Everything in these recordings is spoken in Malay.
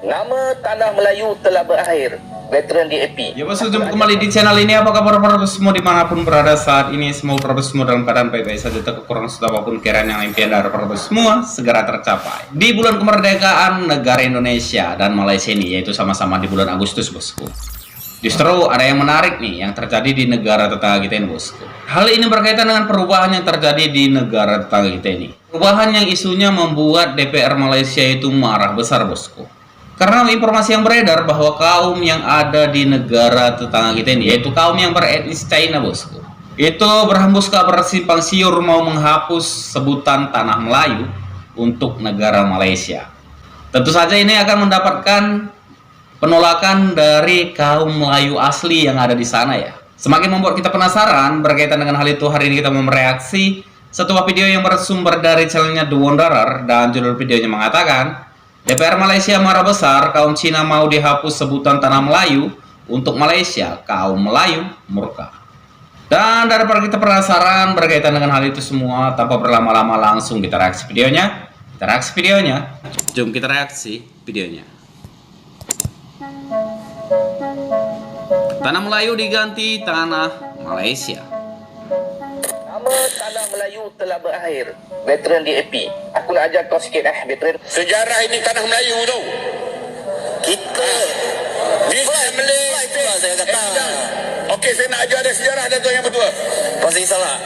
Nama Tanah Melayu telah berakhir. Veteran DAP. Ya bosku, jumpa kembali di channel ini. Apa kabar para semua dimanapun berada saat ini? Semoga para semua dalam keadaan baik-baik saja, tak kekurangan sudah apapun kiraan yang impian dari para semua segera tercapai. Di bulan kemerdekaan negara Indonesia dan Malaysia ini, yaitu sama-sama di bulan Agustus bosku. Justru ada yang menarik nih yang terjadi di negara tetangga kita ini bosku. Hal ini berkaitan dengan perubahan yang terjadi di negara tetangga kita ini. Perubahan yang isunya membuat DPR Malaysia itu marah besar bosku. Karena informasi yang beredar bahwa kaum yang ada di negara tetangga kita ini, yaitu kaum yang beretnis China bosku, itu berhembus kabar simpang siur mau menghapus sebutan Tanah Melayu untuk negara Malaysia. Tentu saja ini akan mendapatkan penolakan dari kaum Melayu asli yang ada di sana ya. Semakin membuat kita penasaran berkaitan dengan hal itu, hari ini kita mau mereaksi sebuah video yang bersumber dari channelnya The Wanderer, dan judul videonya mengatakan DPR Malaysia marah besar, kaum Cina mau dihapus sebutan Tanah Melayu untuk Malaysia, kaum Melayu murka. Dan daripada kita penasaran berkaitan dengan hal itu semua, tanpa berlama-lama langsung kita reaksi videonya. Jom kita reaksi videonya. Tanah Melayu diganti Tanah Malaysia. Nama Tanah Melayu telah berakhir. Veteran DAP. Aku nak ajar kau sikit veteran. Sejarah ini Tanah Melayu tu. Kita di Malay itulah saya kata. Okey, saya nak ajar ada sejarah dan tu yang betul. Pasti salah.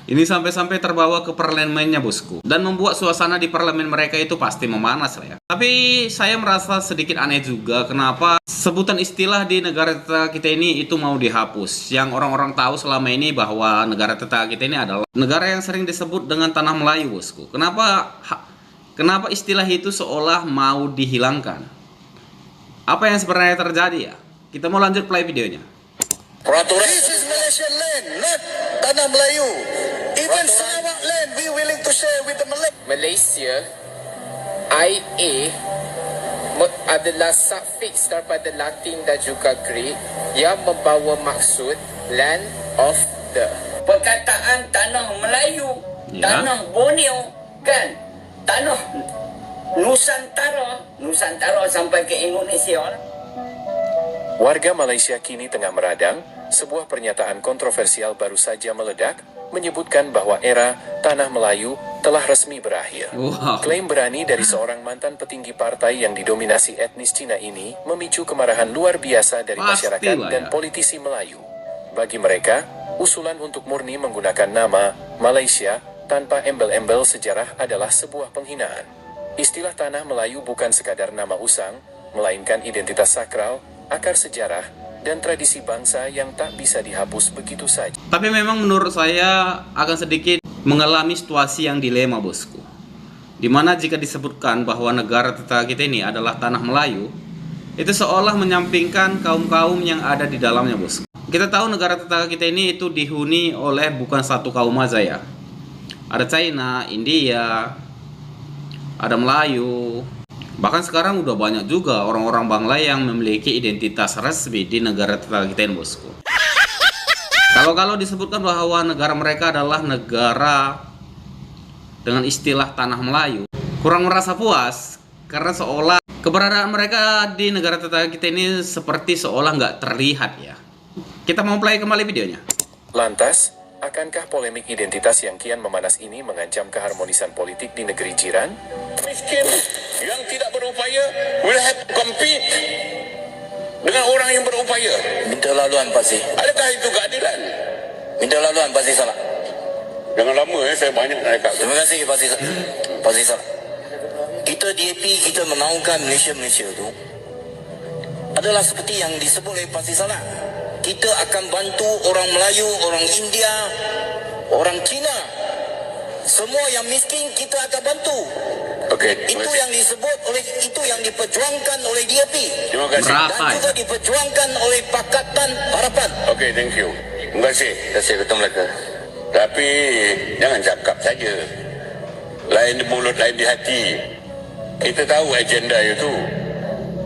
Ini sampai-sampai terbawa ke parlemennya bosku, dan membuat suasana di parlemen mereka itu pasti memanas lah ya. Tapi saya merasa sedikit aneh juga kenapa sebutan istilah di negara tetangga kita ini itu mau dihapus. Yang orang-orang tahu selama ini bahwa negara tetangga kita ini adalah negara yang sering disebut dengan Tanah Melayu bosku. Kenapa istilah itu seolah mau dihilangkan? Apa yang sebenarnya terjadi ya? Kita mau lanjut play videonya. Peraturan this is Malaysian land, not Tanah Melayu. Even Sarawak land we willing to share with the Malay. Malaysia IA adalah suffix daripada Latin dan juga Greek yang membawa maksud land of the. Perkataan Tanah Melayu, Ya. Tanah Borneo, kan? Tanah Nusantara sampai ke Indonesia. Warga Malaysia kini tengah meradang. Sebuah pernyataan kontroversial baru saja meledak, menyebutkan bahwa era Tanah Melayu telah resmi berakhir. Wow. Klaim berani dari seorang mantan petinggi partai yang didominasi etnis Cina ini memicu kemarahan luar biasa dari Pastilah masyarakat ya. dan politisi Melayu. Bagi mereka, usulan untuk murni menggunakan nama Malaysia tanpa embel-embel sejarah adalah sebuah penghinaan. Istilah Tanah Melayu bukan sekadar nama usang, melainkan identitas sakral, akar sejarah, dan tradisi bangsa yang tak bisa dihapus begitu saja. Tapi memang menurut saya akan sedikit mengalami situasi yang dilema bosku. Dimana jika disebutkan bahwa negara tetangga kita ini adalah Tanah Melayu, itu seolah menyampingkan kaum-kaum yang ada di dalamnya bosku. Kita tahu negara tetangga kita ini itu dihuni oleh bukan satu kaum aja ya. Ada China, India, ada Melayu. Bahkan sekarang udah banyak juga orang-orang Bangla yang memiliki identitas resmi di negara tetangga kita ini bosku. Kalau disebutkan bahwa negara mereka adalah negara dengan istilah Tanah Melayu, kurang merasa puas karena seolah keberadaan mereka di negara tetangga kita ini seperti seolah nggak terlihat ya. Kita mau play kembali videonya. Lantas, akankah polemik identitas yang kian memanas ini mengancam keharmonisan politik di negeri jiran? Miskin yang tidak berupaya will have to compete dengan orang yang berupaya. Minta laluan pasti. Adakah itu keadilan? Minta laluan pasti salah. Jangan lama saya banyak nak cakap. Terima kasih pasti salah. Kita DAP kita menaungkan Malaysia tu adalah seperti yang disebut oleh pasti salah. Kita akan bantu orang Melayu, orang India, orang Cina. Semua yang miskin kita akan bantu. Okey, Itu yang disebut oleh, itu yang diperjuangkan oleh DAP. terima kasih. Berapa Dan juga ya? diperjuangkan oleh Pakatan Harapan. Okey, thank you. Terima kasih. Terima kasih Ketua Melaka. Tapi jangan cakap saja. Lain di mulut, lain di hati. Kita tahu agenda itu.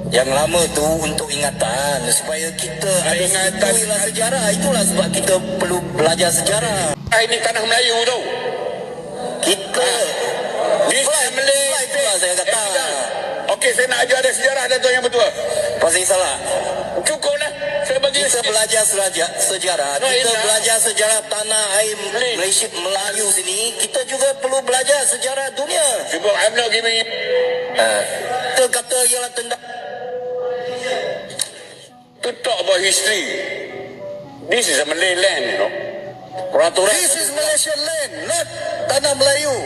Yang lama tu untuk ingatan supaya kita ada Ingatan. itulah sejarah. Itulah sebab kita perlu belajar sejarah. Ini Tanah Melayu tu. Kita Di Malay itulah saya kata. Okey, saya nak ajar dia sejarah Dato' Yang Bertuah. Pasti salah. Cukup lah. Saya bagi Kita belajar sejarah. No, Kita Indra. belajar sejarah tanah air Malaysia Melayu sini. Kita juga perlu belajar sejarah dunia. Cukup, I'm not giving you. Kita kata ialah tendang. To talk about history. This is a Malay land, you know. Peraturan. This is Malaysian land, not tanah Melayu.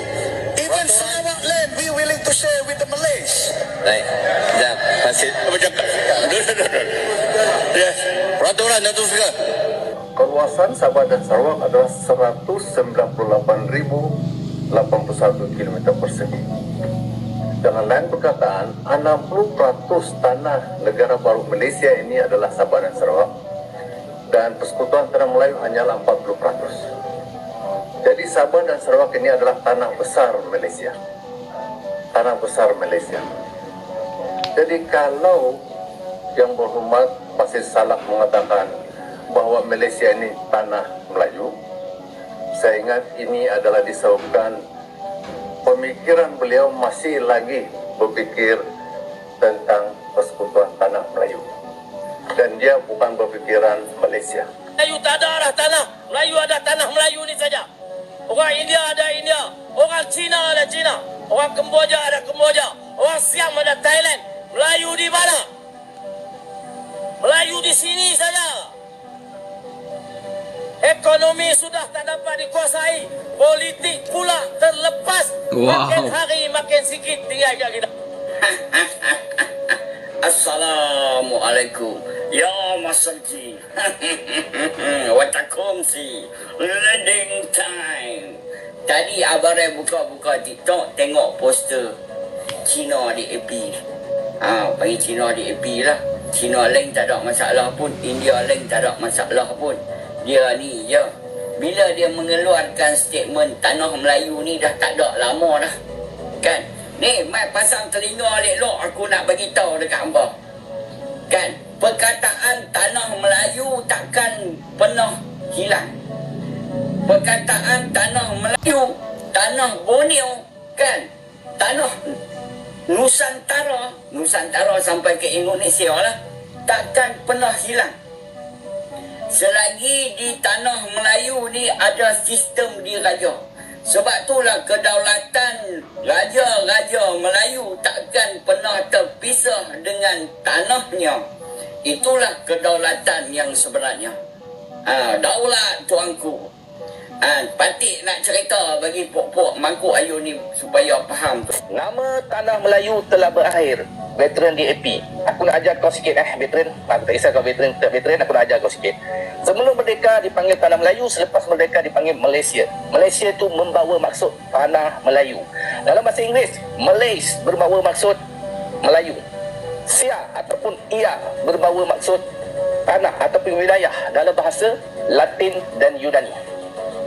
Even Sarawak land, we willing to share with the Malays. Baik. Sekejap. Pasir. Apa cakap? Yes. Peraturan Datuk Seri. Kawasan Sabah dan Sarawak adalah 198,081 km persegi. Dengan lain perkataan, 60% tanah negara baru Malaysia ini adalah Sabah dan Sarawak, dan Persekutuan Tanah Melayu hanyalah 40%. Jadi Sabah dan Sarawak ini adalah tanah besar Malaysia. Tanah besar Malaysia. Jadi kalau yang berhormat Pasir Salak mengatakan bahawa Malaysia ini tanah Melayu, saya ingat ini adalah disebabkan pemikiran beliau masih lagi berfikir tentang Persekutuan Tanah Melayu, dan dia bukan berfikiran Malaysia. Melayu tak ada arah tanah. Melayu ada tanah Melayu ni saja. Orang India ada India. Orang Cina ada Cina. Orang Kemboja ada Kemboja. Orang Siam ada Thailand. Melayu di mana? Melayu di sini saja. Ekonomi sudah tak dapat dikuasai. Politik pula terlepas. Wow. Makin hari makin sikit tinggal kita. Assalamualaikum. Ya Masjid. Watakumsi. Landing time. Tadi abang buka TikTok, tengok poster Cina di AP. Bagi Cina di AP lah. Cina lain tak ada masalah pun, India lain tak ada masalah pun. Dia ni je. Bila dia mengeluarkan statement tanah Melayu ni dah tak ada lama dah. Kan? Ni, mai pasang telinga elok aku nak bagi tahu dekat hangpa. Kan? Perkataan tanah Melayu takkan pernah hilang. Perkataan tanah Melayu, tanah Borneo, kan? Tanah Nusantara sampai ke Indonesia lah, takkan pernah hilang. Selagi di tanah Melayu ni ada sistem diraja. Sebab itulah kedaulatan raja-raja Melayu takkan pernah terpisah dengan tanahnya. Itulah kedaulatan yang sebenarnya. Daulat tuanku. Patik nak cerita bagi pok-pok mangkuk ayu ni supaya faham tu. Nama tanah Melayu telah berakhir. Veteran DAP. Aku nak ajar kau sikit veteran. Aku tak kisah kau veteran tak veteran, aku nak ajar kau sikit. Sebelum merdeka dipanggil tanah Melayu, selepas merdeka dipanggil Malaysia. Malaysia tu membawa maksud tanah Melayu. Dalam bahasa Inggeris, Malays berbawa maksud Melayu. Sia ataupun ia berbawa maksud tanah ataupun wilayah dalam bahasa Latin dan Yunani.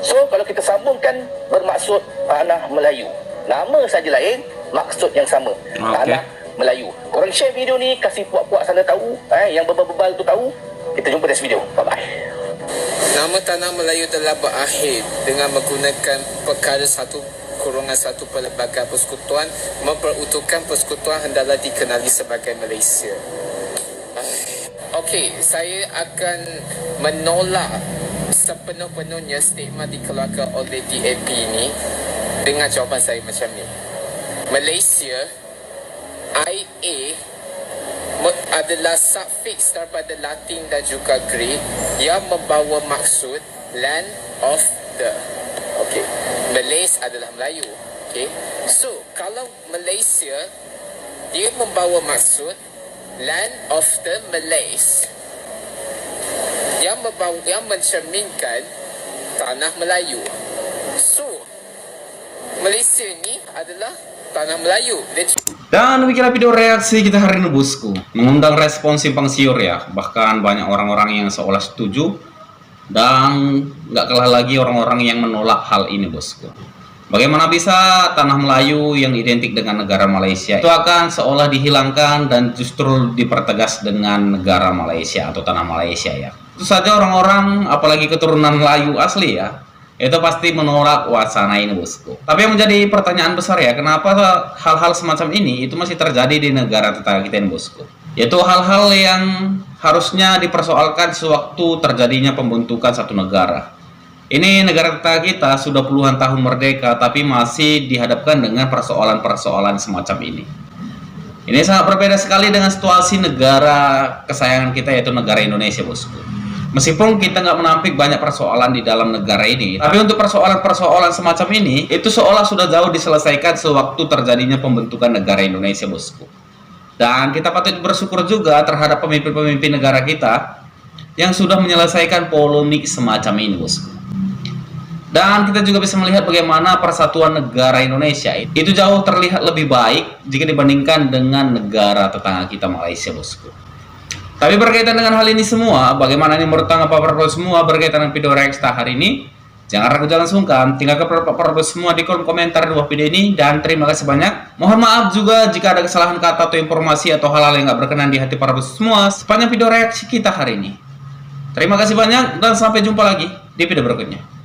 So, kalau kita sambungkan bermaksud tanah Melayu. Nama saja lain, maksud yang sama. Tanah Melayu. Korang share video ni, kasih puak-puak sana tahu, yang bebal-bebal tu tahu. Kita jumpa next video. Bye-bye. Nama tanah Melayu telah berakhir dengan menggunakan perkara 1/1 Perlembagaan Persekutuan memperutuhkan persekutuan hendaklah dikenali sebagai Malaysia. Okey, saya akan menolak sepenuh-penuhnya statement dikeluarkan oleh DAP ini dengan jawapan saya macam ni. Malaysia, IA adalah suffix daripada Latin dan juga Greek yang membawa maksud land of the. Okey, Malays adalah Melayu. Okey, so kalau Malaysia dia membawa maksud land of the Malays yang mencerminkan tanah Melayu. So Malaysia ni adalah tanah Melayu. Dan demikianlah video reaksi kita hari ini bosku. Mengundang respon simpang siur ya. Bahkan banyak orang-orang yang seolah setuju. Dan nggak kalah lagi orang-orang yang menolak hal ini bosku. Bagaimana bisa tanah Melayu yang identik dengan negara Malaysia itu akan seolah dihilangkan dan justru dipertegas dengan negara Malaysia atau tanah Malaysia ya. Itu saja orang-orang apalagi keturunan Melayu asli ya, itu pasti menolak wacana ini, bosku. Tapi yang menjadi pertanyaan besar ya, kenapa hal-hal semacam ini itu masih terjadi di negara tetangga kita ini, bosku? Yaitu hal-hal yang harusnya dipersoalkan sewaktu terjadinya pembentukan satu negara. Ini negara tetangga kita sudah puluhan tahun merdeka, tapi masih dihadapkan dengan persoalan-persoalan semacam ini. Ini sangat berbeda sekali dengan situasi negara kesayangan kita, yaitu negara Indonesia, bosku. Meskipun kita nggak menampik banyak persoalan di dalam negara ini, tapi untuk persoalan-persoalan semacam ini, itu seolah sudah jauh diselesaikan sewaktu terjadinya pembentukan negara Indonesia, bosku. Dan kita patut bersyukur juga terhadap pemimpin-pemimpin negara kita yang sudah menyelesaikan polemik semacam ini, bosku. Dan kita juga bisa melihat bagaimana persatuan negara Indonesia itu jauh terlihat lebih baik jika dibandingkan dengan negara tetangga kita, Malaysia, bosku. Tapi berkaitan dengan hal ini semua, bagaimana ini menurut tanggapan Bapak semua berkaitan dengan video reaksi hari ini? Jangan ragu, jangan sungkan, tinggalkan Bapak semua di kolom komentar di bawah video ini, dan terima kasih banyak. Mohon maaf juga jika ada kesalahan kata atau informasi atau hal-hal yang nggak berkenan di hati para semua sepanjang video reaksi kita hari ini. Terima kasih banyak dan sampai jumpa lagi di video berikutnya.